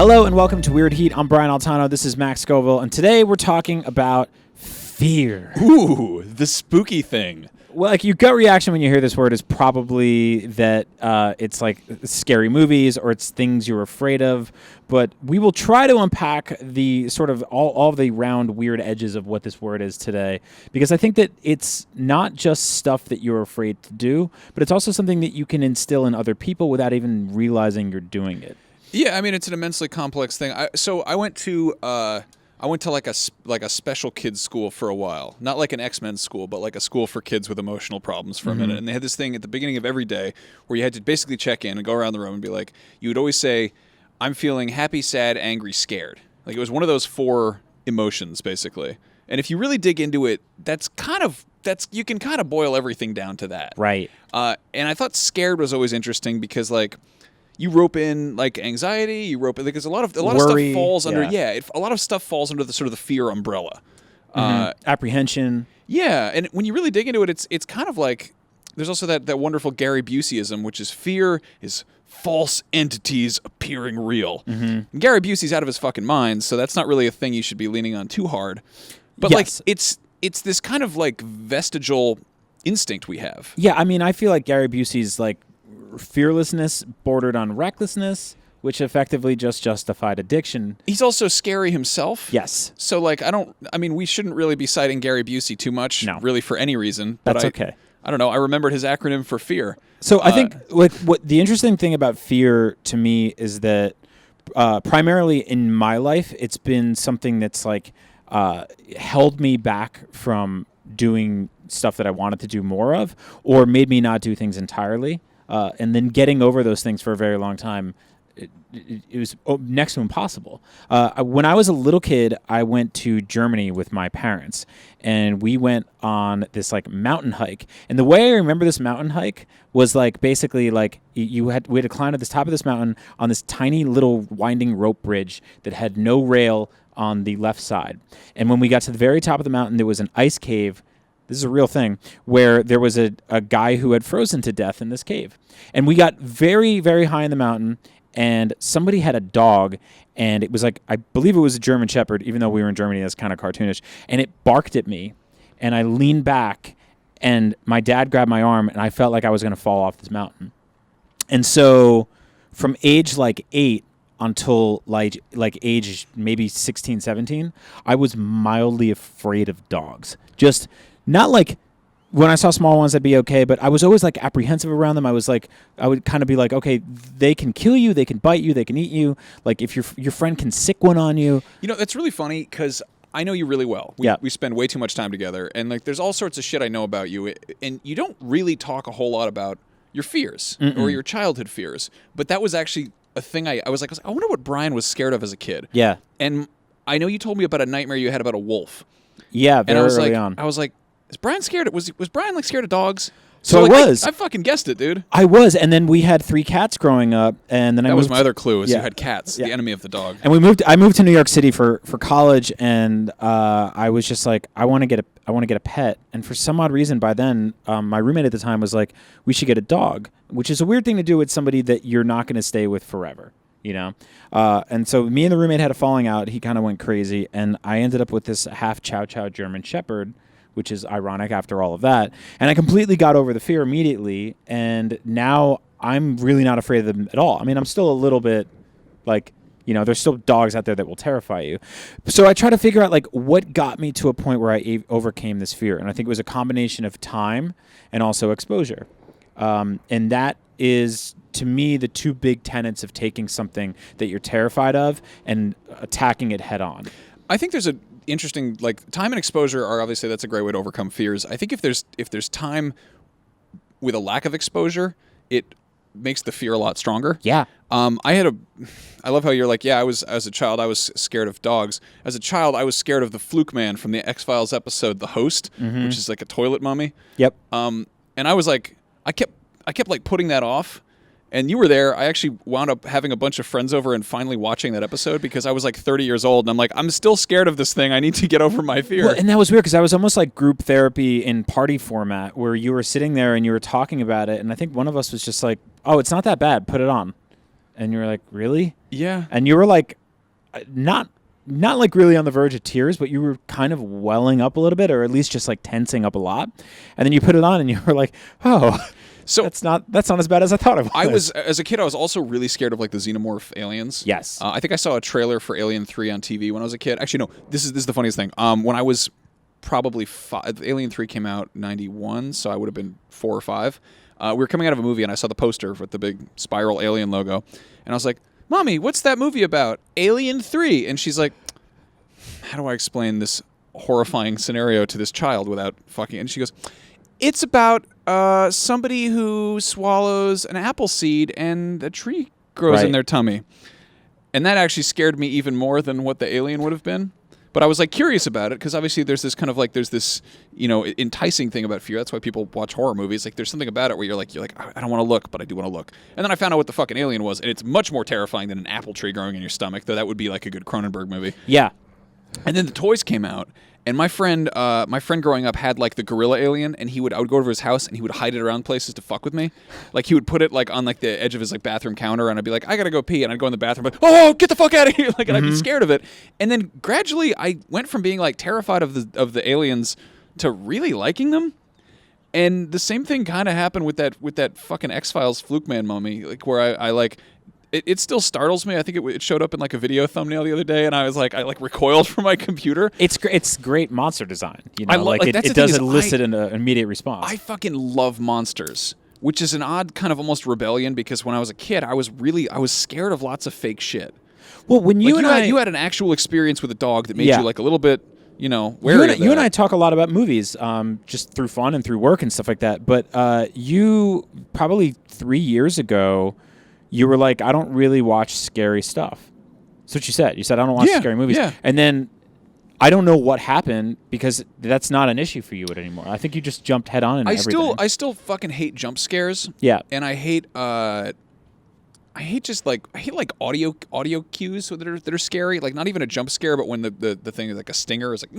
Hello and welcome to Weird Heat. I'm Brian Altano. This is Max Scoville, and today we're talking about fear. Ooh, the spooky thing. Well, like your gut reaction when you hear this word is probably that it's like scary movies or it's things you're afraid of. But we will try to unpack the sort of all the round weird edges of what this word is today, because I think that it's not just stuff that you're afraid to do, but it's also something that you can instill in other people without even realizing you're doing it. Yeah, I mean, it's an immensely complex thing. I went to like a special kids school for a while, not like an X-Men school, but like a school for kids with emotional problems for a minute. And they had this thing at the beginning of every day where you had to basically check in and go around the room and be like, you would always say, "I'm feeling happy, sad, angry, scared." Like it was one of those four emotions basically. And if you really dig into it, you can kind of boil everything down to that. Right. And I thought scared was always interesting because like, you rope in like anxiety. You rope in because a lot of Worry, stuff falls under. yeah. A lot of stuff falls under the sort of the fear umbrella. Apprehension. Yeah, and when you really dig into it, it's kind of like there's also that wonderful Gary Buseyism, which is fear is false entities appearing real. And Gary Busey's out of his fucking mind, so that's not really a thing you should be leaning on too hard. But Yes. like it's this kind of like vestigial instinct we have. Yeah, I mean, I feel like Gary Busey's like fearlessness bordered on recklessness, which effectively just justified addiction. He's also scary himself. Yes. So like we shouldn't really be citing Gary Busey too much, really for any reason. But That's okay. I don't know. I remembered his acronym for fear. So I think like what the interesting thing about fear to me is that primarily in my life, it's been something that's like held me back from doing stuff that I wanted to do more of, or made me not do things entirely. And then getting over those things for a very long time, it was next to impossible. When I was a little kid, I went to Germany with my parents, and we went on this like mountain hike. And the way I remember this mountain hike was like basically like we had to climb to the top of this mountain on this tiny little winding rope bridge that had no rail on the left side. And when we got to the very top of the mountain, there was an ice cave. This is a real thing, where there was a guy who had frozen to death in this cave. And we got very, very high in the mountain, and somebody had a dog, and it was like, I believe it was a German Shepherd, even though we were in Germany, that's kind of cartoonish, and it barked at me, and I leaned back, and my dad grabbed my arm, and I felt like I was going to fall off this mountain. And so from age like 8 until like age maybe 16, 17, I was mildly afraid of dogs. Just not like when I saw small ones, I'd be okay, but I was always like apprehensive around them. I would kind of be like, okay, they can kill you, they can bite you, they can eat you. Like if your friend can sick one on you. You know, that's really funny because I know you really well. We spend way too much time together, and like there's all sorts of shit I know about you, and you don't really talk a whole lot about your fears or your childhood fears. But that was actually a thing I was like, I wonder what Brian was scared of as a kid. Yeah. And I know you told me about a nightmare you had about a wolf. Yeah, very early on. I was like, is Brian scared? Was Brian like scared of dogs? So like, I was. I fucking guessed it, dude. I was, and then we had 3 cats growing up, and then that was my other clue. Is you had cats, the enemy of the dog. And I moved to New York City for college, and I was just like, I want to get a pet. And for some odd reason, by then, my roommate at the time was like, we should get a dog, which is a weird thing to do with somebody that you're not going to stay with forever. You know, and so me and the roommate had a falling out. He kind of went crazy, and I ended up with this half Chow Chow German Shepherd, which is ironic after all of that. And I completely got over the fear immediately, and now I'm really not afraid of them at all. I mean, I'm still a little bit like, you know, there's still dogs out there that will terrify you. So I try to figure out like what got me to a point where I overcame this fear, and I think it was a combination of time and also exposure. And that is, to me, the 2 big tenets of taking something that you're terrified of and attacking it head on. I think there's a interesting, like, time and exposure are obviously, that's a great way to overcome fears. I think if there's time with a lack of exposure, it makes the fear a lot stronger. Yeah. I love how you're like, yeah, as a child, I was scared of dogs. As a child, I was scared of the Fluke Man from the X-Files episode, The Host, which is like a toilet mummy. Yep. And I was like, I kept like putting that off. And you were there. I actually wound up having a bunch of friends over and finally watching that episode because I was like 30 years old. And I'm like, I'm still scared of this thing. I need to get over my fear. Well, and that was weird because I was almost like group therapy in party format where you were sitting there and you were talking about it. And I think one of us was just like, oh, it's not that bad. Put it on. And you were like, really? Yeah. And you were like, not like really on the verge of tears, but you were kind of welling up a little bit, or at least just like tensing up a lot. And then you put it on and you were like, oh, so that's not as bad as I thought it was. As a kid, I was also really scared of like the xenomorph aliens. Yes. I think I saw a trailer for Alien 3 on TV when I was a kid. Actually, no, this is the funniest thing. When I was probably 5, Alien 3 came out 91, so I would have been 4 or 5. We were coming out of a movie and I saw the poster with the big spiral alien logo. And I was like, Mommy, what's that movie about? Alien 3. And she's like, how do I explain this horrifying scenario to this child without fucking... And she goes, it's about somebody who swallows an apple seed and a tree grows in their tummy. And that actually scared me even more than what the alien would have been. But I was like curious about it because obviously there's this kind of like, there's this, you know, enticing thing about fear. That's why people watch horror movies. Like there's something about it where you're like, I don't want to look, but I do want to look. And then I found out what the fucking alien was, and it's much more terrifying than an apple tree growing in your stomach, though that would be like a good Cronenberg movie. Yeah. And then the toys came out, and my friend growing up had like the gorilla alien, and I would go over to his house and he would hide it around places to fuck with me. Like he would put it like on like the edge of his like bathroom counter, and I'd be like, I gotta go pee, and I'd go in the bathroom, like, oh, get the fuck out of here, like, and I'd be scared of it. And then gradually I went from being like terrified of the aliens to really liking them. And the same thing kind of happened with that fucking X-Files Fluke Man mummy, like where I like. It still startles me. I think it showed up in like a video thumbnail the other day, and I was like, I like recoiled from my computer. It's great monster design. You know, it that's does elicit an immediate response. I fucking love monsters, which is an odd kind of almost rebellion because when I was a kid, I was scared of lots of fake shit. Well, when you like you had an actual experience with a dog that made you like a little bit, you know, wary of that. You and I talk a lot about movies, just through fun and through work and stuff like that. But you probably 3 years ago. You were like, I don't really watch scary stuff. That's what you said. You said, I don't watch scary movies. Yeah. And then I don't know what happened because that's not an issue for you anymore. I think you just jumped head on into everything. I still fucking hate jump scares. Yeah. And I hate audio cues that are scary. Like not even a jump scare, but when the thing is like a stinger is like,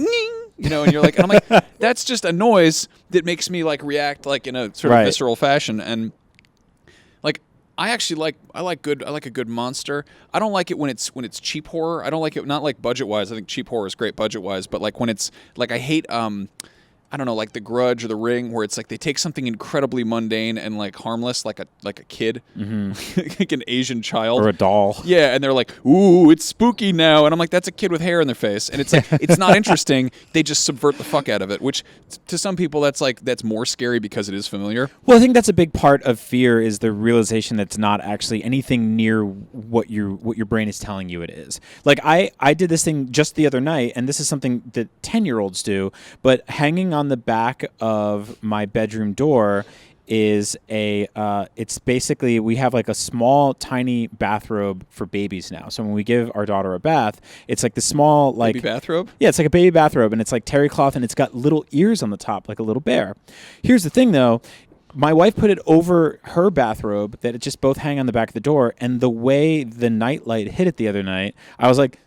you know, and you're like, and I'm like, that's just a noise that makes me like react like in a sort of visceral fashion. And like, I like a good monster. I don't like it when it's cheap horror. I don't like it, not like budget wise. I think cheap horror is great budget wise, but like when it's like I hate I don't know, like The Grudge or The Ring, where it's like they take something incredibly mundane and like harmless, like a kid, like an Asian child or a doll. Yeah, and they're like, "Ooh, it's spooky now," and I'm like, "That's a kid with hair in their face," and it's like it's not interesting. They just subvert the fuck out of it, which to some people that's more scary because it is familiar. Well, I think that's a big part of fear is the realization that it's not actually anything near what your brain is telling you it is. Like I did this thing just the other night, and this is something that 10-year-olds do, but hanging on the back of my bedroom door is it's basically we have like a small tiny bathrobe for babies now. So when we give our daughter a bath, it's like the small like baby bathrobe. Yeah, it's like a baby bathrobe, and it's like terry cloth, and it's got little ears on the top like a little bear. Here's the thing though. My wife put it over her bathrobe that it just both hang on the back of the door, and the way the nightlight hit it the other night, I was like,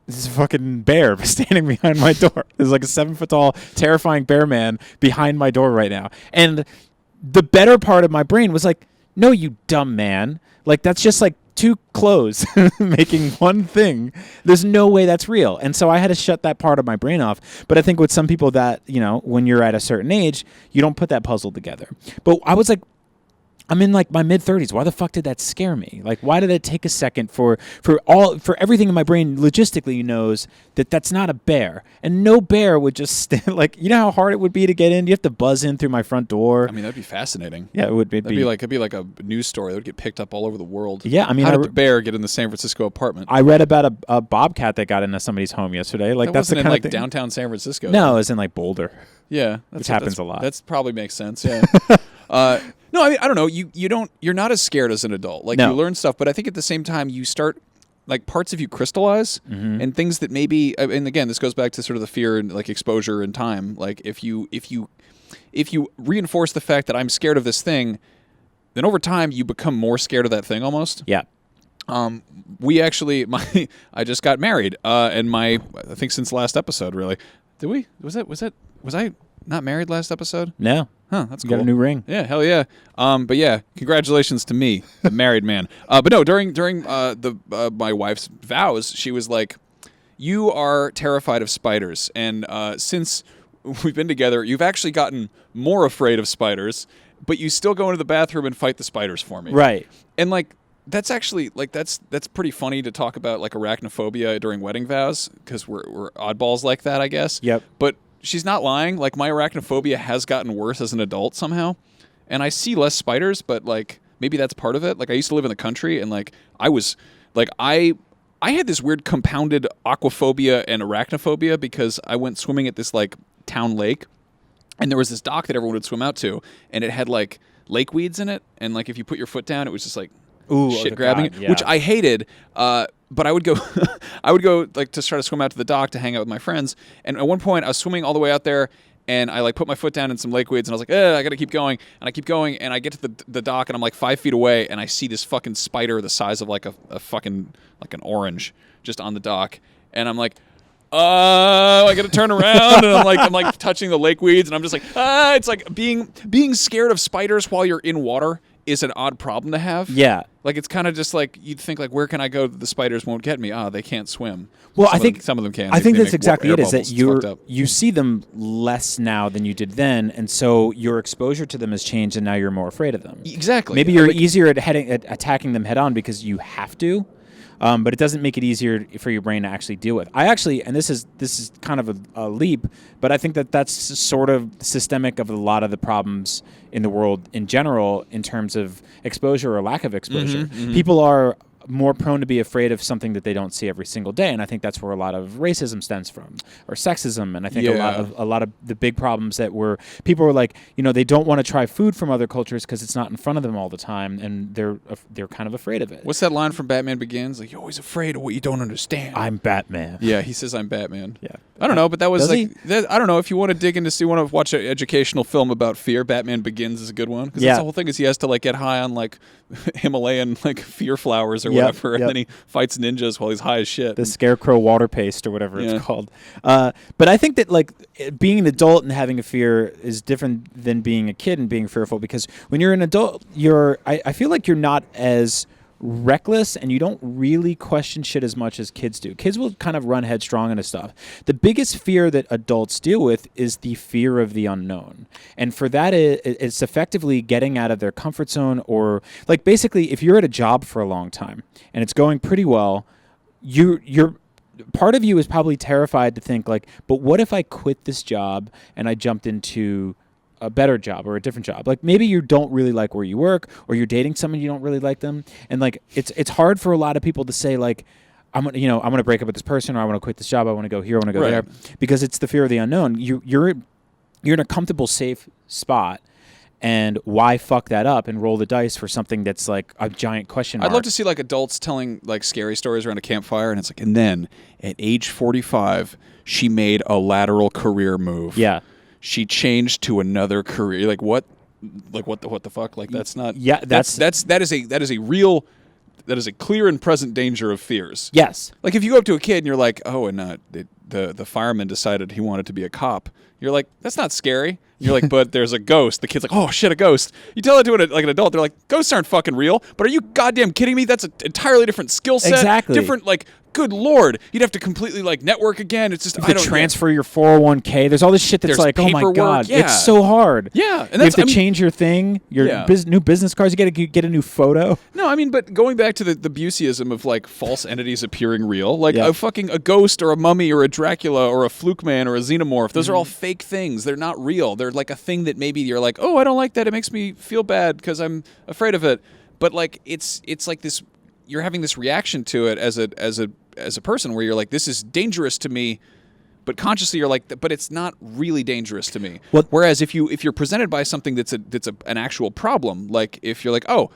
this is a fucking bear standing behind my door. There's like a 7-foot-tall, terrifying bear man behind my door right now. And the better part of my brain was like, no, you dumb man. Like, that's just like two clothes making one thing. There's no way that's real. And so I had to shut that part of my brain off. But I think with some people that, you know, when you're at a certain age, you don't put that puzzle together. But I was like, I'm in like my mid-30s. Why the fuck did that scare me? Like, why did it take a second for everything in my brain logistically knows that that's not a bear, and no bear would just stand, like, you know how hard it would be to get in. You have to buzz in through my front door. I mean, that'd be fascinating. Yeah, it would be. It'd be like a news story that would get picked up all over the world. Yeah, I mean, how did the bear get in the San Francisco apartment? I read about a bobcat that got into somebody's home yesterday. Like that's the kind in like of thing. Downtown San Francisco. No, it was in like Boulder. Yeah, which happens a lot. That probably makes sense. Yeah. No, I mean, I don't know. You're not as scared as an adult. Like, you learn stuff, but I think at the same time you start, like, parts of you crystallize, and things that maybe, and again, this goes back to sort of the fear and like exposure and time. Like, if you reinforce the fact that I'm scared of this thing, then over time you become more scared of that thing almost. Yeah. We actually, I just got married, and I think since last episode, really. Did we? Was I? not married last episode? No. Huh, that's You cool. got a new ring. Yeah, hell yeah. But yeah, congratulations to me, the married man. But no, during my wife's vows, she was like, "You are terrified of spiders, and since we've been together, you've actually gotten more afraid of spiders, but you still go into the bathroom and fight the spiders for me." Right. And like that's actually like that's pretty funny to talk about like arachnophobia during wedding vows because we're oddballs like that, I guess. Yep. But she's not lying. Like my arachnophobia has gotten worse as an adult somehow, and I see less spiders. But like maybe that's part of it. Like I used to live in the country, and like I was like I had this weird compounded aquaphobia and arachnophobia because I went swimming at this like town lake, and there was this dock that everyone would swim out to, and it had like lake weeds in it, and like if you put your foot down, it was just like shit grabbing it, which I hated. But I would go, like to try to swim out to the dock to hang out with my friends. And at one point, I was swimming all the way out there, and I like put my foot down in some lake weeds, and I was like, I gotta keep going, and I keep going, and I get to the dock, and I'm like 5 feet away, and I see this fucking spider the size of like a fucking like an orange just on the dock, and I'm like, I gotta turn around, and I'm like touching the lake weeds, and I'm just like, it's like being scared of spiders while you're in water is an odd problem to have. Yeah. Like it's kind of just like you'd think like where can I go that the spiders won't get me? They can't swim. Well, I think some of them can. I think they that's make exactly air it. Is that bubbles. you see them less now than you did then, and so your exposure to them has changed, and now you're more afraid of them. Exactly. Maybe you're easier at attacking them head on because you have to. But it doesn't make it easier for your brain to actually deal with. I actually, and this is kind of a leap, but I think that's sort of systemic of a lot of the problems in the world in general in terms of exposure or lack of exposure. People are more prone to be afraid of something that they don't see every single day, and I think that's where a lot of racism stems from, or sexism, and I think a lot of the big problems that people are like, they don't want to try food from other cultures because it's not in front of them all the time, and they're kind of afraid of it. What's that line from Batman Begins? Like, you're always afraid of what you don't understand. I'm Batman. Yeah, he says I'm Batman. Yeah. I don't know, but that was Does like, I don't know if you want to dig into, you want to watch an educational film about fear, Batman Begins is a good one. Because that's the whole thing is he has to like get high on like Himalayan like fear flowers or whatever, and then he fights ninjas while he's high as shit. The scarecrow water paste or whatever it's called. But I think that like being an adult and having a fear is different than being a kid and being fearful, because when you're an adult, I feel like you're not as reckless and you don't really question shit as much as kids do. Kids will kind of run headstrong into stuff. The biggest fear that adults deal with is the fear of the unknown. And for that, it's effectively getting out of their comfort zone, or like basically if you're at a job for a long time and it's going pretty well, you're part of you is probably terrified to think like, but what if I quit this job and I jumped into a better job or a different job? Like maybe you don't really like where you work, or you're dating someone you don't really like them, and like it's hard for a lot of people to say like, I'm gonna break up with this person, or I want to quit this job, I want to go here, I want to go there, because it's the fear of the unknown. You're in a comfortable, safe spot, and why fuck that up and roll the dice for something that's like a giant question mark? I'd love to see like adults telling like scary stories around a campfire, and it's like, and then at age 45, she made a lateral career move. Yeah. She changed to another career. Like what? Like what the fuck? Like that's not. Yeah, that is a clear and present danger of fears. Yes. Like if you go up to a kid and you're like, oh, and the fireman decided he wanted to be a cop. You're like, that's not scary. You're like, but there's a ghost. The kid's like, oh shit, a ghost. You tell it to an adult, they're like, ghosts aren't fucking real. But are you goddamn kidding me? That's an entirely different skill set. Exactly. Different, like, good lord, you'd have to completely like network again. It's just you have to transfer your 401k. There's all this shit that's There's like, oh my paperwork, god, it's so hard. Yeah, and you have to change your thing, your new business cards. You got to get a new photo. No, I mean, but going back to the Buseyism of like false entities appearing real, like a ghost or a mummy or a Dracula or a fluke man or a xenomorph. Those are all fake things. They're not real. They're like a thing that maybe you're like, oh, I don't like that. It makes me feel bad because I'm afraid of it. But like it's like this. You're having this reaction to it as a person where you're like, this is dangerous to me, but consciously you're like, but it's not really dangerous to me. Well, whereas if you're presented by something that's an actual problem, like if you're like, oh,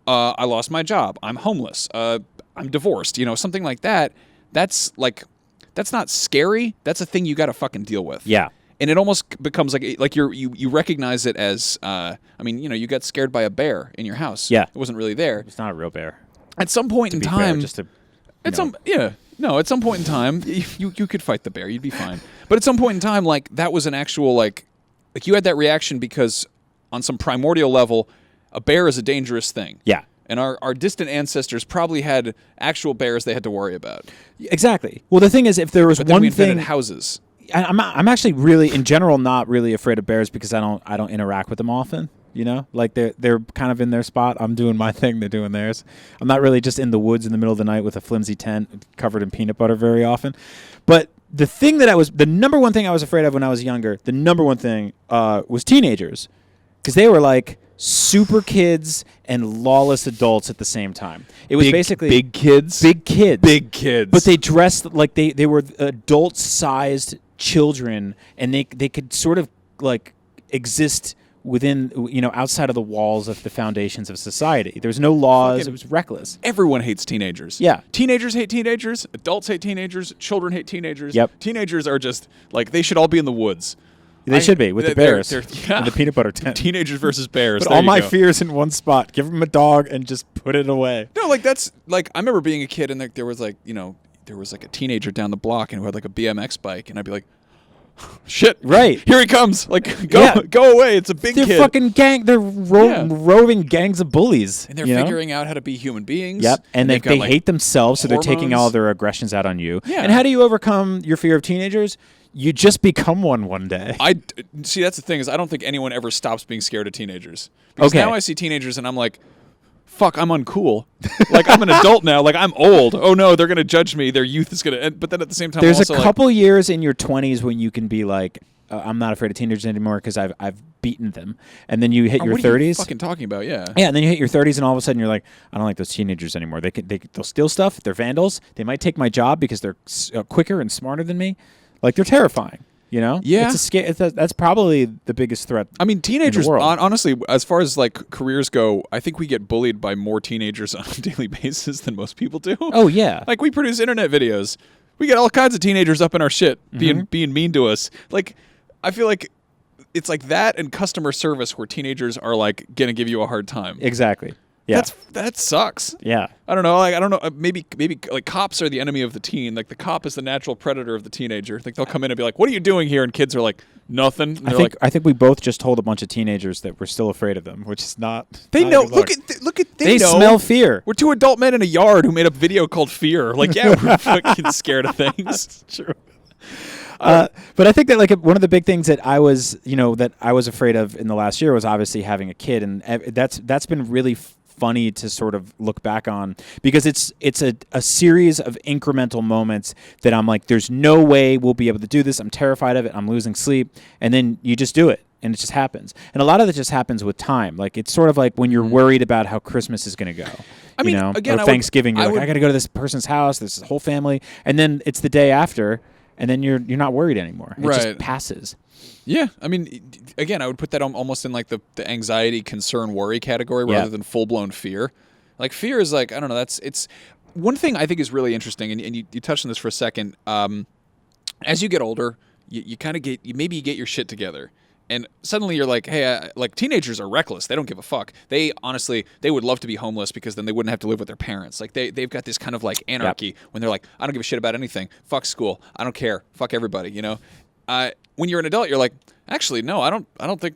I lost my job, I'm homeless, I'm divorced, something like that. That's not scary. That's a thing you got to fucking deal with. Yeah. And it almost becomes like you recognize it as, you got scared by a bear in your house. Yeah. It wasn't really there. It's not a real bear. At some point in time, at some point in time, you could fight the bear, you'd be fine. But at some point in time, like that was an actual like like you had that reaction because on some primordial level, a bear is a dangerous thing. Yeah. And our distant ancestors probably had actual bears they had to worry about. Exactly. Well, the thing is, if there was But then one we invented thing, houses. I'm actually really, in general, not really afraid of bears because I don't interact with them often. You know, like they're kind of in their spot. I'm doing my thing. They're doing theirs. I'm not really just in the woods in the middle of the night with a flimsy tent covered in peanut butter very often. But the thing that the number one thing I was afraid of when I was younger, the number one thing was teenagers, because they were like super kids and lawless adults at the same time. It was basically big kids. big kids, but they dressed like they were adult-sized children, and they could sort of like exist within, you know, outside of the walls of the foundations of society. There was no laws. It was reckless. Everyone hates teenagers. Yeah. Teenagers hate teenagers. Adults hate teenagers. Children hate teenagers. Yep. Teenagers are just like they should all be in the woods. They should be with the bears yeah. and the peanut butter tent. Teenagers versus bears. Put There all you my go. fears in one spot. Give them a dog and just put it away. No, like that's like I remember being a kid and there was like, you know, there was like a teenager down the block and who had like a BMX bike, and I'd be like, shit, Right. here he comes. Like go Yeah. go away. It's a big They're kid. fucking gang. They're Yeah. roving gangs of bullies. And they're you know? figuring out how to be human beings. Yep, and they've they got, like, hate themselves, so they're taking hormones. all their aggressions out on you. Yeah. And how do you overcome your fear of teenagers? You just become one day. See, that's the thing is I don't think anyone ever stops being scared of teenagers. Because Okay. now I see teenagers and I'm like, fuck, I'm uncool. Like I'm an adult now. Like I'm old. Oh no, they're gonna judge me. Their youth is gonna end. But then at the same time, There's also a couple years in your 20s when you can be like, I'm not afraid of teenagers anymore because I've beaten them. And then you hit your what are 30s. you fucking talking about? Yeah. Yeah, and then you hit your 30s, and all of a sudden you're like, I don't like those teenagers anymore. They'll steal stuff. They're vandals. They might take my job because they're quicker and smarter than me. Like they're terrifying. You know? Yeah. That's probably the biggest threat. I mean, teenagers, world. honestly, as far as like careers go, I think we get bullied by more teenagers on a daily basis than most people do. Oh yeah. Like we produce internet videos. We get all kinds of teenagers up in our shit Mm-hmm. being mean to us. Like I feel like it's like that and customer service where teenagers are like gonna give you a hard time. Exactly. Yeah. That sucks. Yeah. I don't know. Like I don't know. Maybe like cops are the enemy of the teen. Like the cop is the natural predator of the teenager. Like they'll come in and be like, "What are you doing here?" And kids are like, "Nothing." And they're I think we both just told a bunch of teenagers that we're still afraid of them, which is not. they not know. a good look. Look at. They know. smell fear. We're two adult men in a yard who made a video called Fear. Like, yeah, we're fucking scared of things. That's true. But I think that like one of the big things that I was afraid of in the last year was obviously having a kid, and that's been really funny to sort of look back on because it's a series of incremental moments that I'm like, there's no way we'll be able to do this. I'm terrified of it. I'm losing sleep, and then you just do it. And it just happens. And a lot of it just happens with time. Like, it's sort of like when you're worried about how Christmas is going to go. I mean, you know? again, or Thanksgiving. You're like, I got to go to this person's house, this whole family. And then it's the day after, and then you're not worried anymore. It just passes. Yeah. I mean, again, I would put that almost in like the anxiety, concern, worry category rather than full-blown fear. Like, fear is like, I don't know, it's one thing I think is really interesting, and you touched on this for a second. As you get older, you kind of maybe you get your shit together. And suddenly you're like, hey, like teenagers are reckless. They don't give a fuck. They honestly, they would love to be homeless because then they wouldn't have to live with their parents. Like they've got this kind of like anarchy when they're like, I don't give a shit about anything. Fuck school. I don't care. Fuck everybody. You know. When you're an adult, you're like, actually, no, I don't think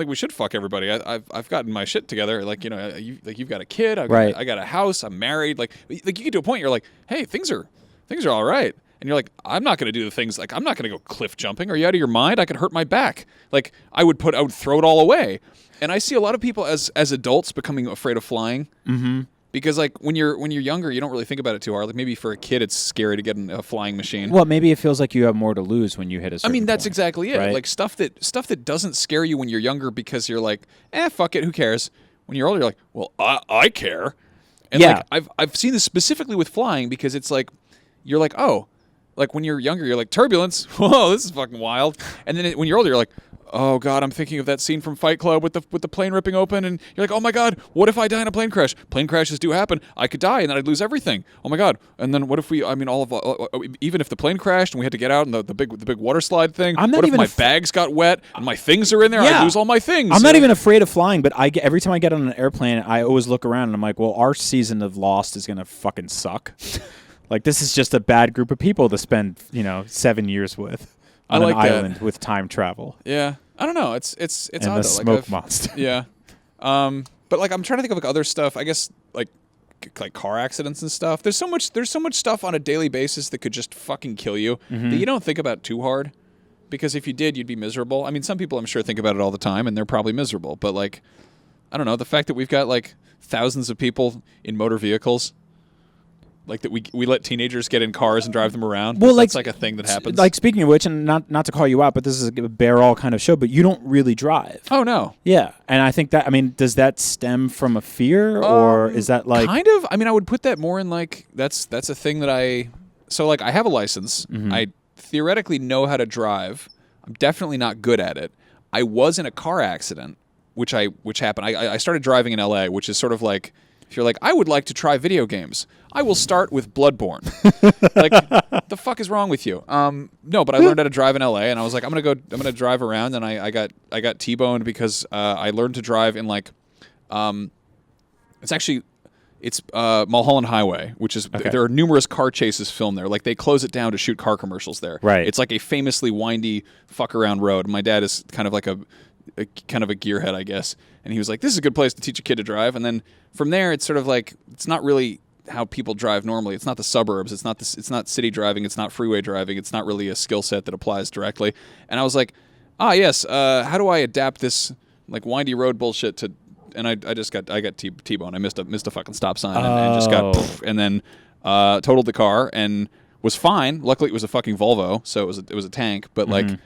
we should fuck everybody. I've gotten my shit together. Like, you know, you've got a kid. I got a house. I'm married. Like you get to a point. You're like, hey, things are all right. And you're like, I'm not going to do the things, like, I'm not going to go cliff jumping. Are you out of your mind? I could hurt my back. Like, I would throw it all away. And I see a lot of people as adults becoming afraid of flying. Mm-hmm. Because, like, when you're younger, you don't really think about it too hard. Like, maybe for a kid, it's scary to get in a flying machine. Well, maybe it feels like you have more to lose when you hit a certain that's point, exactly it. right? Like, stuff that doesn't scare you when you're younger because you're like, fuck it, who cares? When you're older, you're like, well, I care. And, like, I've seen this specifically with flying because it's like, you're like, oh, like when you're younger, you're like, turbulence. Whoa, this is fucking wild. And then when you're older, you're like, oh God, I'm thinking of that scene from Fight Club with the plane ripping open. And you're like, oh my God, what if I die in a plane crash? Plane crashes do happen. I could die and then I'd lose everything. Oh my God. And then what if even if the plane crashed and we had to get out in the big water slide thing, what if my bags got wet and my things are in there? I'd lose all my things. I'm not even afraid of flying, but every time I get on an airplane, I always look around and I'm like, well, our season of Lost is going to fucking suck. Like, this is just a bad group of people to spend, 7 years with on an island with time travel. Yeah. I don't know. It's and odd the though. smoke monster. Yeah. But like I'm trying to think of like other stuff. I guess like car accidents and stuff. There's so much stuff on a daily basis that could just fucking kill you that you don't think about too hard. Because if you did, you'd be miserable. I mean, some people I'm sure think about it all the time and they're probably miserable. But like, I don't know, the fact that we've got like thousands of people in motor vehicles, like that we let teenagers get in cars and drive them around. Well, that's like a thing that happens. Like, speaking of which, and not to call you out, but this is a bear all kind of show, but you don't really drive. Oh, no. Yeah. And I think that, I mean, does that stem from a fear or is that like... Kind of. I mean, I would put that more in like, that's a thing that so like I have a license. I theoretically know how to drive. I'm definitely not good at it. I was in a car accident, which happened. I started driving in LA, which is sort of like, if you're like, I would like to try video games, I will start with Bloodborne. Like, the fuck is wrong with you? No, but I learned how to drive in LA, and I was like, I'm gonna drive around, and I got T-boned because I learned to drive in like, it's Mulholland Highway, which is there are numerous car chases filmed there. Like they close it down to shoot car commercials there. Right. It's like a famously windy fuck around road. My dad is kind of like a kind of a gearhead, I guess. And he was like, this is a good place to teach a kid to drive. And then from there, it's sort of like, it's not really how people drive normally. It's not the suburbs. It's not city driving. It's not freeway driving. It's not really a skill set that applies directly. And I was like, yes, how do I adapt this like windy road bullshit to, and I got T-boned. I missed a fucking stop sign and just got, and then totaled the car and was fine. Luckily it was a fucking Volvo, so it was a tank, but like,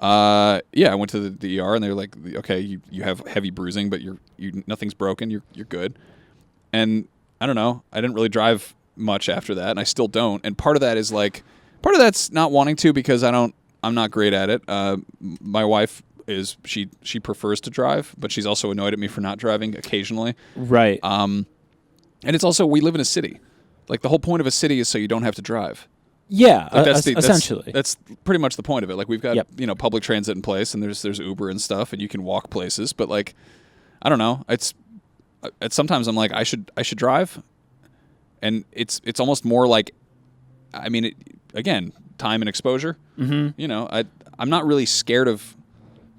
I went to the ER and they were like, okay, you have heavy bruising, but you nothing's broken. You're good. And I don't know. I didn't really drive much after that, and I still don't. And part of that is like, part of that's not wanting to because I'm not great at it. My wife is she prefers to drive, but she's also annoyed at me for not driving occasionally. Right. And it's also, we live in a city. Like the whole point of a city is so you don't have to drive. Yeah, like essentially. That's pretty much the point of it. Like we've got public transit in place, and there's Uber and stuff, and you can walk places. But like, I don't know. It's sometimes I'm like I should drive, and it's almost more like, I mean, again, time and exposure. Mm-hmm. I'm not really scared of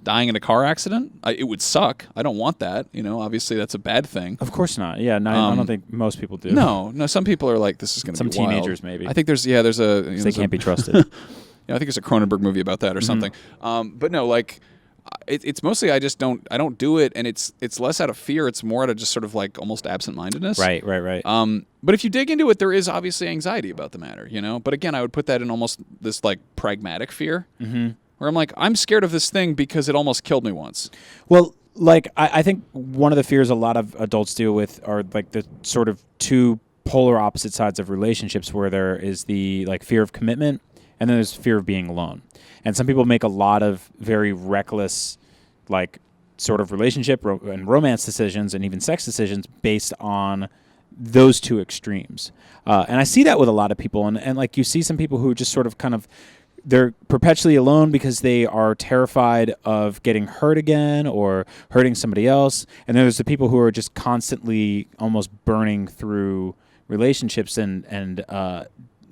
dying in a car accident. It would suck. I don't want that. Obviously that's a bad thing. Of course not. Yeah, no, I don't think most people do. No. Some people are like, this is going to be some teenagers wild. maybe. I think there's a they can't be trusted. I think there's a Cronenberg movie about that or something. But no, like it's mostly I don't do it, and it's less out of fear. It's more out of just sort of like almost absent-mindedness. Right. But if you dig into it, there is obviously anxiety about the matter. But again, I would put that in almost this like pragmatic fear. Mm-hmm. Where I'm like, I'm scared of this thing because it almost killed me once. Well, like, I think one of the fears a lot of adults deal with are like the sort of two polar opposite sides of relationships, where there is the like fear of commitment and then there's fear of being alone. And some people make a lot of very reckless, like, sort of relationship and romance decisions and even sex decisions based on those two extremes. And I see that with a lot of people. And like, you see some people who just sort of kind of, they're perpetually alone because they are terrified of getting hurt again or hurting somebody else. And then there's the people who are just constantly almost burning through relationships and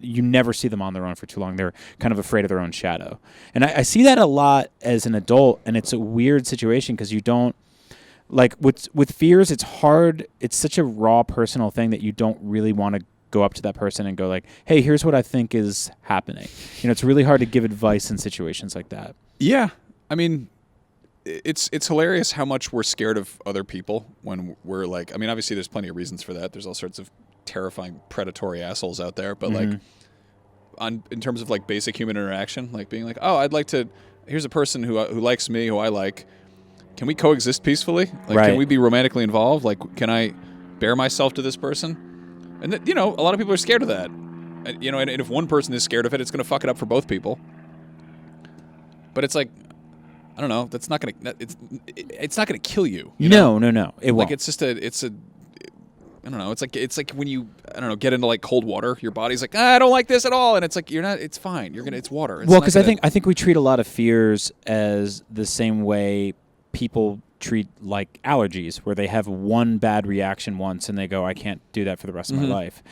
you never see them on their own for too long. They're kind of afraid of their own shadow. And I see that a lot as an adult, and it's a weird situation because you don't, like, with fears, it's hard. It's such a raw personal thing that you don't really want to go up to that person and go like, hey, here's what I think is happening. It's really hard to give advice in situations like that. Yeah. I mean, it's hilarious how much we're scared of other people when we're like, I mean, obviously there's plenty of reasons for that. There's all sorts of terrifying predatory assholes out there, but like in terms of like basic human interaction, like being like, oh, here's a person who likes me, who I like. Can we coexist peacefully? Like, right. Can we be romantically involved? Like, can I bear myself to this person? And a lot of people are scared of that. And if one person is scared of it, it's going to fuck it up for both people. But it's like, I don't know. That's not going to. It's not going to kill you. No. It won't. Like it's I don't know. It's like when you get into like cold water, your body's like, I don't like this at all, and it's like you're not. It's fine. It's water. Well, because I think we treat a lot of fears as the same way people treat like allergies, where they have one bad reaction once and they go, I can't do that for the rest of my life.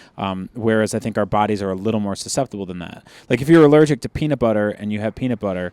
Whereas I think our bodies are a little more susceptible than that. Like if you're allergic to peanut butter and you have peanut butter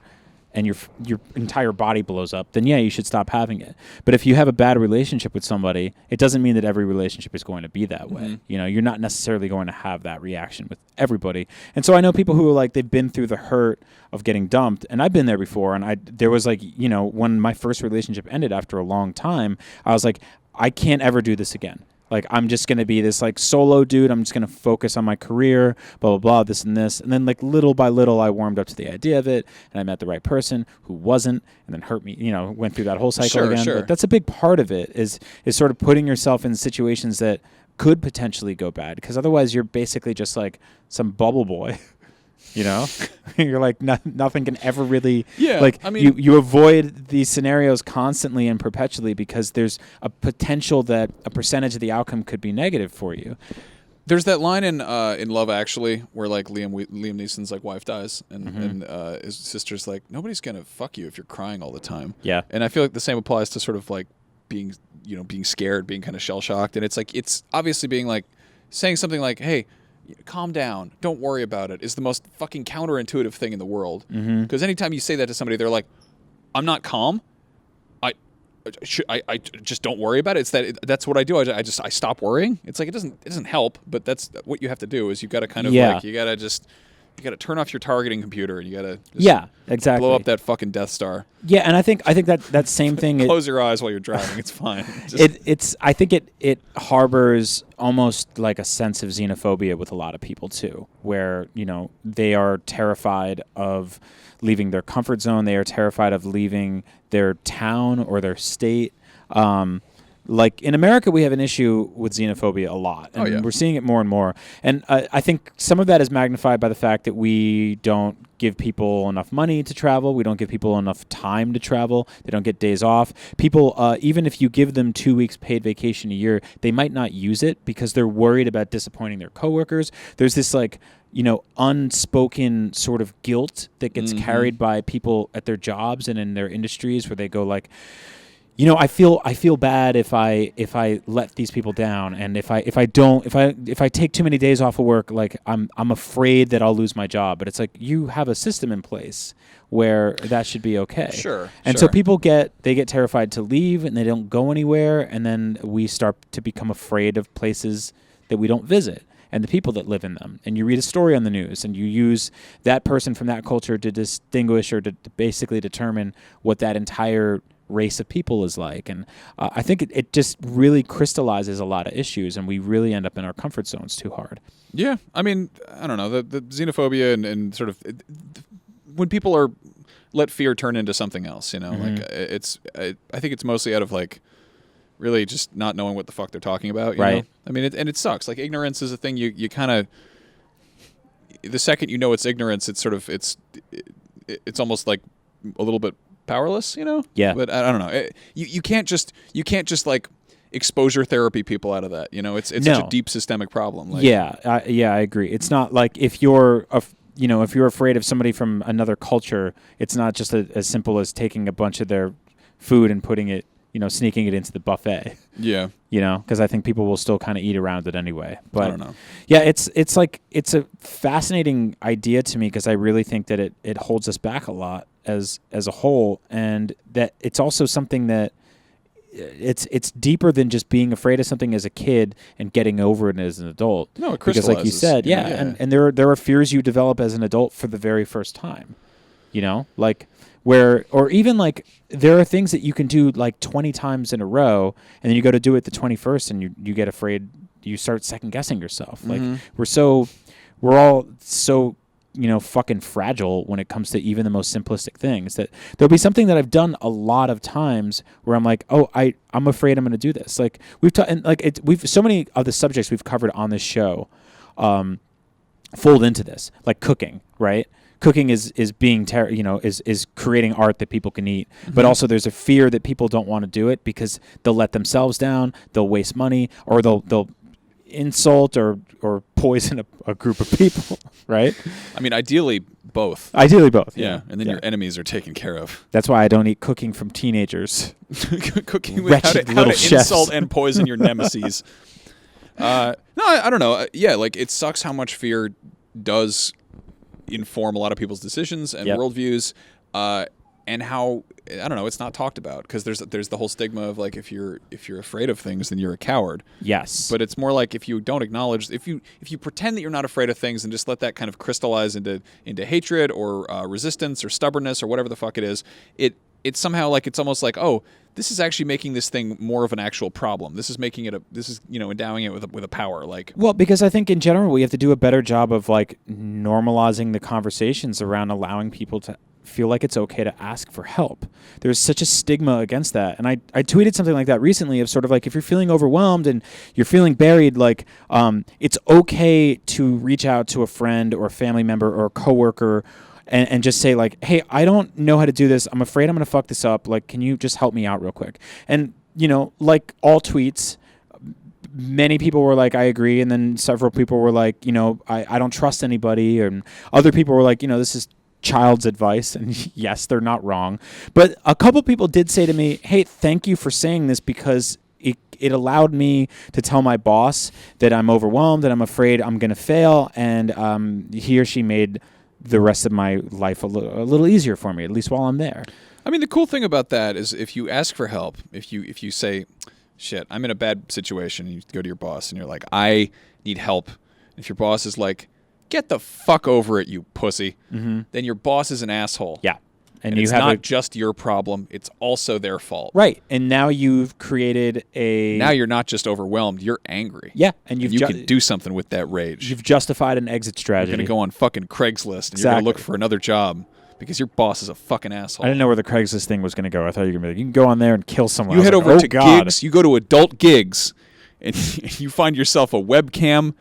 and your entire body blows up, then yeah, you should stop having it. But if you have a bad relationship with somebody, it doesn't mean that every relationship is going to be that way. You know, you're not necessarily going to have that reaction with everybody. And so I know people who are like, they've been through the hurt of getting dumped, and I've been there before. And there was like, you know, when my first relationship ended after a long time, I was like, I can't ever do this again. Like, I'm just going to be this, like, solo dude. I'm just going to focus on my career, blah, blah, blah, this and this. And then, like, little by little, I warmed up to the idea of it, and I met the right person who wasn't, and then hurt me, you know, went through that whole cycle again. But that's a big part of it, is sort of putting yourself in situations that could potentially go bad, because otherwise you're basically just, like, some bubble boy. You know, you're like, nothing can ever really, like, I mean, you avoid these scenarios constantly and perpetually because there's a potential that a percentage of the outcome could be negative for you. There's that line in Love Actually where like Liam Neeson's like wife dies and his sister's like, nobody's gonna fuck you if you're crying all the time. Yeah, and I feel like the same applies to sort of like being scared, being kind of shell shocked, and it's like, it's obviously being like saying something like, hey, calm down, don't worry about it, is the most fucking counterintuitive thing in the world. Because anytime you say that to somebody, they're like, I'm not calm, I just don't worry about it. It's that's what I do. I stop worrying. It's like, it doesn't help, but that's what you have to do, is you've got to kind of like, you got to turn off your targeting computer, and you got to exactly blow up that fucking Death Star. Yeah, and I think that same thing. Close your eyes while you're driving. It's fine. I think it harbors almost like a sense of xenophobia with a lot of people too, where, you know, they are terrified of leaving their comfort zone. They are terrified of leaving their town or their state. Like in America, we have an issue with xenophobia a lot, and we're seeing it more and more. And I think some of that is magnified by the fact that we don't give people enough money to travel. We don't give people enough time to travel. They don't get days off. People, even if you give them 2 weeks paid vacation a year, they might not use it because they're worried about disappointing their coworkers. There's this, like, you know, unspoken sort of guilt that gets carried by people at their jobs and in their industries, where they go like, you know, I feel bad if I let these people down, and if I take too many days off of work, like I'm afraid that I'll lose my job. But it's like, you have a system in place where that should be okay. Sure. And so people get terrified to leave, and they don't go anywhere, and then we start to become afraid of places that we don't visit and the people that live in them. And you read a story on the news, and you use that person from that culture to distinguish or to basically determine what that entire race of people is like. And I think it just really crystallizes a lot of issues, and we really end up in our comfort zones too hard. Yeah. I mean, I don't know, the xenophobia and sort of when people are let fear turn into something else, you know, like I think it's mostly out of like really just not knowing what the fuck they're talking about. You know? I mean, it sucks. Like, ignorance is a thing you kind of, the second you know it's ignorance, it's sort of, it's almost like a little bit powerless, you know? Yeah. But I don't know. You can't just like exposure therapy people out of that, you know? It's such a deep systemic problem. Like, I agree. It's not like if you're afraid of somebody from another culture, it's not just as simple as taking a bunch of their food and putting it, you know, sneaking it into the buffet. Yeah. You know, because I think people will still kind of eat around it anyway. But I don't know. Yeah, it's a fascinating idea to me, because I really think that it holds us back a lot as a whole, and that it's also something that it's deeper than just being afraid of something as a kid and getting over it as an adult. No, it crystallizes. Because like you said, and there are fears you develop as an adult for the very first time. You know, like or even like there are things that you can do like 20 times in a row, and then you go to do it the 21st, and you get afraid. You start second guessing yourself. Like we're all so, you know, fucking fragile when it comes to even the most simplistic things, that there'll be something that I've done a lot of times where I'm like, oh, I'm afraid I'm going to do this. Like we've so many of the subjects we've covered on this show fold into this, like cooking, right? Cooking is being is creating art that people can eat, but also there's a fear that people don't want to do it because they'll let themselves down, they'll waste money, or they'll insult or poison a group of people, right? I mean, ideally both. Yeah. And then your enemies are taken care of. That's why I don't eat cooking from teenagers. Cooking with how to insult and poison your nemesis. No, I don't know. Yeah, like, it sucks how much fear does inform a lot of people's decisions and worldviews. and how, I don't know, it's not talked about because there's the whole stigma of like if you're afraid of things, then you're a coward. Yes. But it's more like if you don't acknowledge, if you pretend that you're not afraid of things and just let that kind of crystallize into hatred or resistance or stubbornness or whatever the fuck it is, it's somehow like it's almost like, oh, this is actually making this thing more of an actual problem. This is making it endowing it with a power. Like, well, because I think in general we have to do a better job of like normalizing the conversations around allowing people to feel like it's okay to ask for help. There's such a stigma against that. And I tweeted something like that recently of sort of like, if you're feeling overwhelmed and you're feeling buried, like it's okay to reach out to a friend or a family member or a coworker and just say like, hey, I don't know how to do this. I'm afraid I'm going to fuck this up. Like, can you just help me out real quick? And, like all tweets, many people were like, I agree. And then several people were like, I don't trust anybody. And other people were like, this is child's advice. And yes, they're not wrong. But a couple people did say to me, hey, thank you for saying this because it allowed me to tell my boss that I'm overwhelmed and I'm afraid I'm going to fail. And he or she made the rest of my life a little easier for me, at least while I'm there. I mean, the cool thing about that is if you ask for help, if you say, shit, I'm in a bad situation, and you go to your boss and you're like, I need help. If your boss is like, get the fuck over it, you pussy, then your boss is an asshole. Yeah. And it's not just your problem, it's also their fault. Right. And now you've created Now you're not just overwhelmed, you're angry. Yeah. And you can do something with that rage. You've justified an exit strategy. You're going to go on fucking Craigslist and you're going to look for another job because your boss is a fucking asshole. I didn't know where the Craigslist thing was going to go. I thought you were going to be like, you can go on there and kill someone. You head over to gigs, you go to adult gigs, and you find yourself a webcam.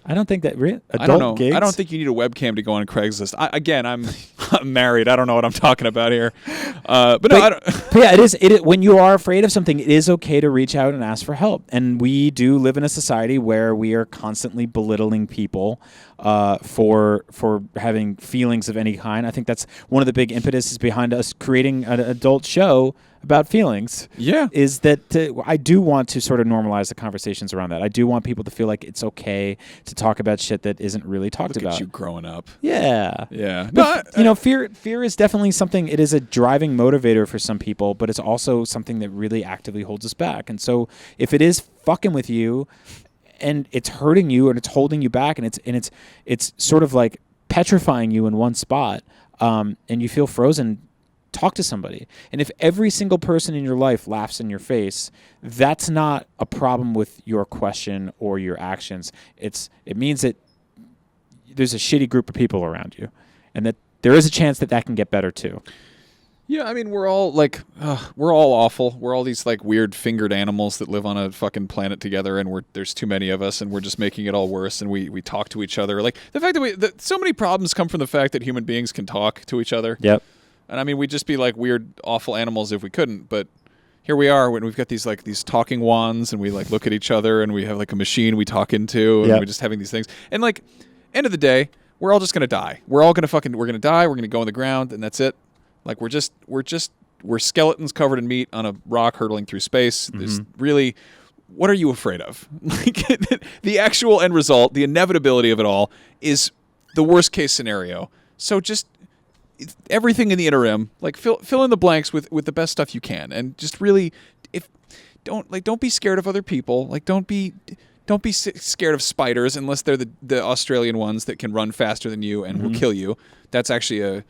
I don't think that adult I don't know. gigs? I don't think you need a webcam to go on Craigslist. I'm married. I don't know what I'm talking about here. But yeah, it is. When you are afraid of something, it is okay to reach out and ask for help. And we do live in a society where we are constantly belittling people for having feelings of any kind. I think that's one of the big impetuses behind us creating an adult show about feelings. Yeah. Is that I do want to sort of normalize the conversations around that. I do want people to feel like it's okay to talk about shit that isn't really talked about. Look at you growing up. Yeah. Yeah. But, fear is definitely something, it is a driving motivator for some people, but it's also something that really actively holds us back. And so if it is fucking with you and it's hurting you and it's holding you back and it's sort of like petrifying you in one spot, and you feel frozen, talk to somebody. And if every single person in your life laughs in your face, that's not a problem with your question or your actions. It means that there's a shitty group of people around you, and that there is a chance that can get better too. Yeah, I mean, we're all awful. We're all these like weird fingered animals that live on a fucking planet together, and there's too many of us, and we're just making it all worse. And we talk to each other. Like the fact that so many problems come from the fact that human beings can talk to each other. Yep. And I mean, we'd just be like weird, awful animals if we couldn't. But here we are when we've got these talking wands, and we like look at each other, and we have like a machine we talk into, and we're just having these things. And like, end of the day, we're all just gonna die. We're gonna die. We're gonna go in the ground, and that's it. Like we're skeletons covered in meat on a rock hurtling through space. There's really, what are you afraid of? Like the actual end result, the inevitability of it all, is the worst case scenario. So just everything in the interim, like fill in the blanks with the best stuff you can, and just really, don't be scared of other people. Like don't be scared of spiders unless they're the Australian ones that can run faster than you and will kill you. That's actually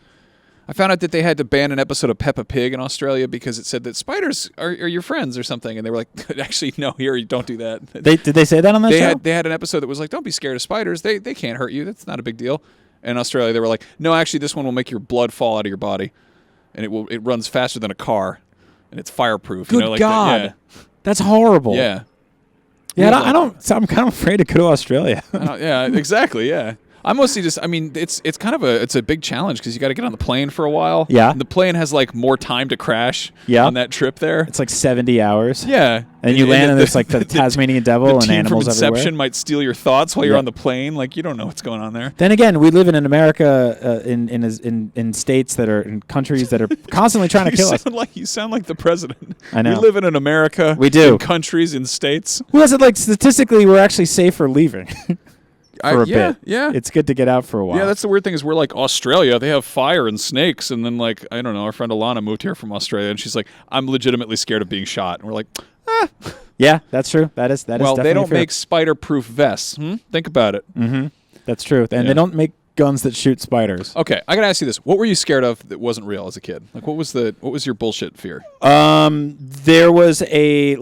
I found out that they had to ban an episode of Peppa Pig in Australia because it said that spiders are your friends or something, and they were like, actually, no, here, you don't do that. Did they say that on that show? They had an episode that was like, don't be scared of spiders. They can't hurt you. That's not a big deal. And in Australia, they were like, no, actually, this one will make your blood fall out of your body, and it runs faster than a car, and it's fireproof. Good God. Yeah. That's horrible. Yeah. Yeah, I'm kind of afraid to go to Australia. Yeah, exactly, yeah. I'm mostly just, I mean, it's a big challenge because you got to get on the plane for a while. Yeah. And the plane has like more time to crash on that trip there. It's like 70 hours. Yeah. And you land and there's like the Tasmanian devil and animals from Inception everywhere. might steal your thoughts while you're on the plane. Like, you don't know what's going on there. Then again, we live in America, in states that are, in countries that are constantly trying to kill us. You sound like the president. I know. We live in an America. We do. In countries, in states. Well, is it like statistically we're actually safer leaving? for a yeah, bit. Yeah. It's good to get out for a while. Yeah, that's the weird thing is we're like Australia, they have fire and snakes, and then like I don't know, our friend Alana moved here from Australia, and she's like, I'm legitimately scared of being shot, and we're like, Yeah, that's true. That is well, definitely they don't fair. make spider-proof vests. Think about it. That's true, and they don't make guns that shoot spiders. Okay, I gotta ask you this: what were you scared of that wasn't real as a kid? Like, what was your bullshit fear? There was it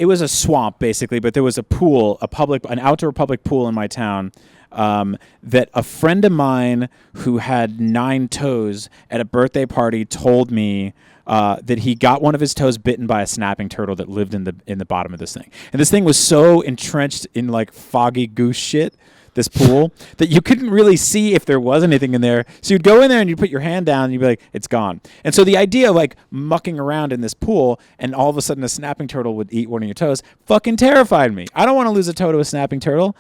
was a swamp basically, but there was a pool, an outdoor public pool in my town. That a friend of mine who had 9 toes at a birthday party told me that he got one of his toes bitten by a snapping turtle that lived in the bottom of this thing, and this thing was so entrenched in like foggy goose shit, this pool, that you couldn't really see if there was anything in there. So you'd go in there and you'd put your hand down and you'd be like, it's gone. And so the idea of like mucking around in this pool and all of a sudden a snapping turtle would eat one of your toes fucking terrified me. I don't want to lose a toe to a snapping turtle.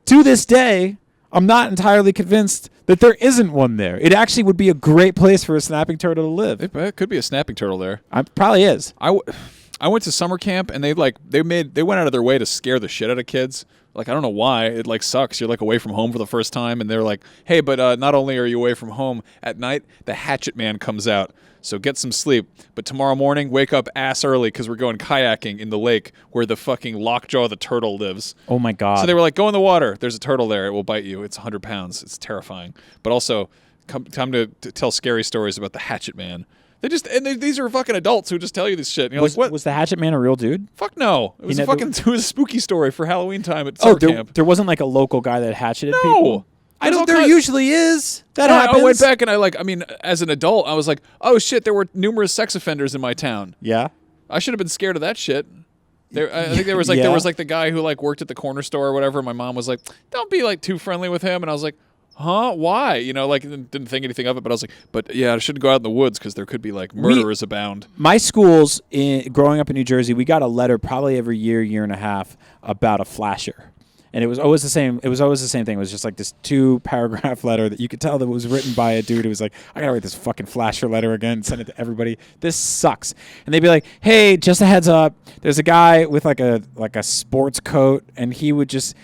To this day, I'm not entirely convinced that there isn't one there. It actually would be a great place for a snapping turtle to live. It could be a snapping turtle there. Probably is. I went to summer camp and they went out of their way to scare the shit out of kids. Like, I don't know why. It like sucks. You're like away from home for the first time, and they're like, hey, but not only are you away from home at night, the hatchet man comes out. So get some sleep. But tomorrow morning, wake up ass early because we're going kayaking in the lake where the fucking lockjaw the turtle lives. Oh my God. So they were like, go in the water. There's a turtle there. It will bite you. It's 100 pounds. It's terrifying. But also, time to tell scary stories about the hatchet man. These are fucking adults who just tell you this shit. And you're like, what? Was the hatchet man a real dude? Fuck no. It was it was a spooky story for Halloween time at summer camp. There wasn't like a local guy that hatcheted No. people? There usually is. That happens. I went back and as an adult, I was like, oh shit, there were numerous sex offenders in my town. Yeah. I should have been scared of that shit. I think there was the guy who like worked at the corner store or whatever. My mom was like, don't be like too friendly with him. And I was like, huh? Why? You know, like didn't think anything of it, but I was like, but yeah, I shouldn't go out in the woods because there could be like murderers abound. My schools, growing up in New Jersey, we got a letter probably every year and a half about a flasher. And it was always the same. It was always the same thing. It was just like this 2-paragraph letter that you could tell that was written by a dude who was like, I gotta write this fucking flasher letter again and send it to everybody. This sucks. And they'd be like, hey, just a heads up. There's a guy with like a sports coat, and he's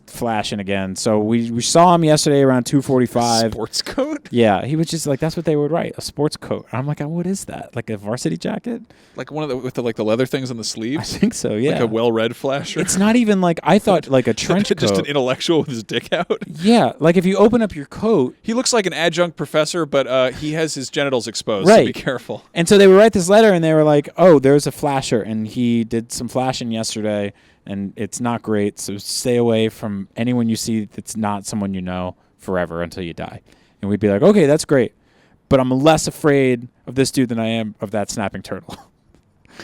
flashing again. So we saw him yesterday around 2:45. Sports coat? Yeah, he was just like, that's what they would write, a sports coat. And I'm like, what is that? Like a varsity jacket? Like one of with the leather things on the sleeves? I think so. Yeah. Like a well-read flasher. It's not even like I thought. Like a trench coat. Just an intellectual with his dick out. Yeah, like if you open up your coat. He looks like an adjunct professor, but he has his genitals exposed, right. So be careful. And so they would write this letter, and they were like, oh, there's a flasher, and he did some flashing yesterday, and it's not great, so stay away from anyone you see that's not someone you know forever until you die. And we'd be like, okay, that's great, but I'm less afraid of this dude than I am of that snapping turtle.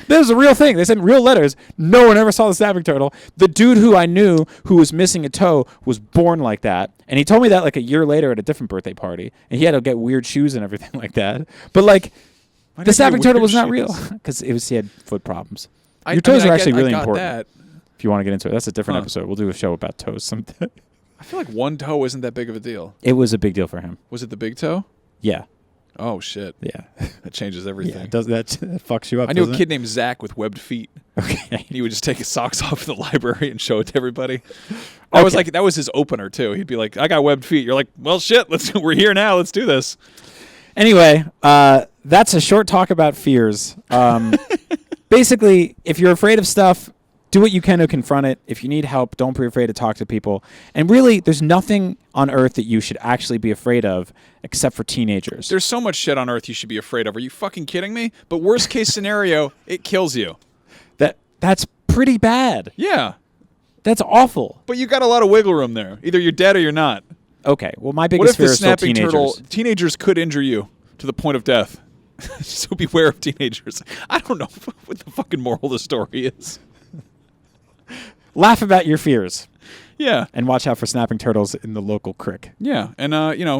That was a real thing. They sent real letters. No one ever saw the snapping turtle. The dude who I knew who was missing a toe was born like that. And he told me that like a year later at a different birthday party. And he had to get weird shoes and everything like that. But like, the snapping turtle was not real because he had foot problems. Your toes are actually really important. That. If you want to get into it, that's a different episode. We'll do a show about toes sometime. I feel like one toe isn't that big of a deal. It was a big deal for him. Was it the big toe? Yeah. Oh, shit. Yeah. That changes everything. Yeah, that fucks you up. I knew a kid named Zach with webbed feet. Okay. He would just take his socks off in the library and show it to everybody. That was his opener, too. He'd be like, I got webbed feet. You're like, well, shit, we're here now. Let's do this. Anyway, that's a short talk about fears. Basically, if you're afraid of stuff, do what you can to confront it. If you need help, don't be afraid to talk to people. And really, there's nothing on earth that you should actually be afraid of except for teenagers. There's so much shit on earth you should be afraid of. Are you fucking kidding me? But worst case scenario, it kills you. That's pretty bad. Yeah. That's awful. But you got a lot of wiggle room there. Either you're dead or you're not. Okay. Well, my biggest fear is still teenagers. Teenagers could injure you to the point of death. So beware of teenagers. I don't know what the fucking moral of the story is. Laugh about your fears. Yeah. And watch out for snapping turtles in the local creek. Yeah. And,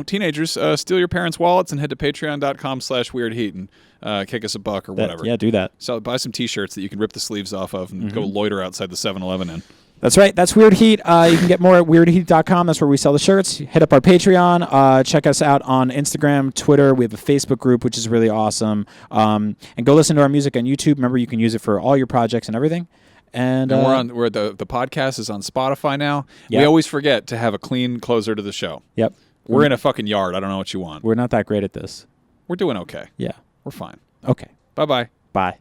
teenagers, steal your parents' wallets and head to patreon.com/weirdheat and kick us a buck or whatever. Yeah, do that. So buy some T-shirts that you can rip the sleeves off of and go loiter outside the 7-Eleven in. That's right. That's Weird Heat. You can get more at weirdheat.com. That's where we sell the shirts. Hit up our Patreon. Check us out on Instagram, Twitter. We have a Facebook group, which is really awesome. And go listen to our music on YouTube. Remember, you can use it for all your projects and everything. And we're the podcast is on Spotify now. Yep. We always forget to have a clean closer to the show. Yep. We're in a fucking yard. I don't know what you want. We're not that great at this. We're doing okay. Yeah. We're fine. Okay. Bye-bye. Bye.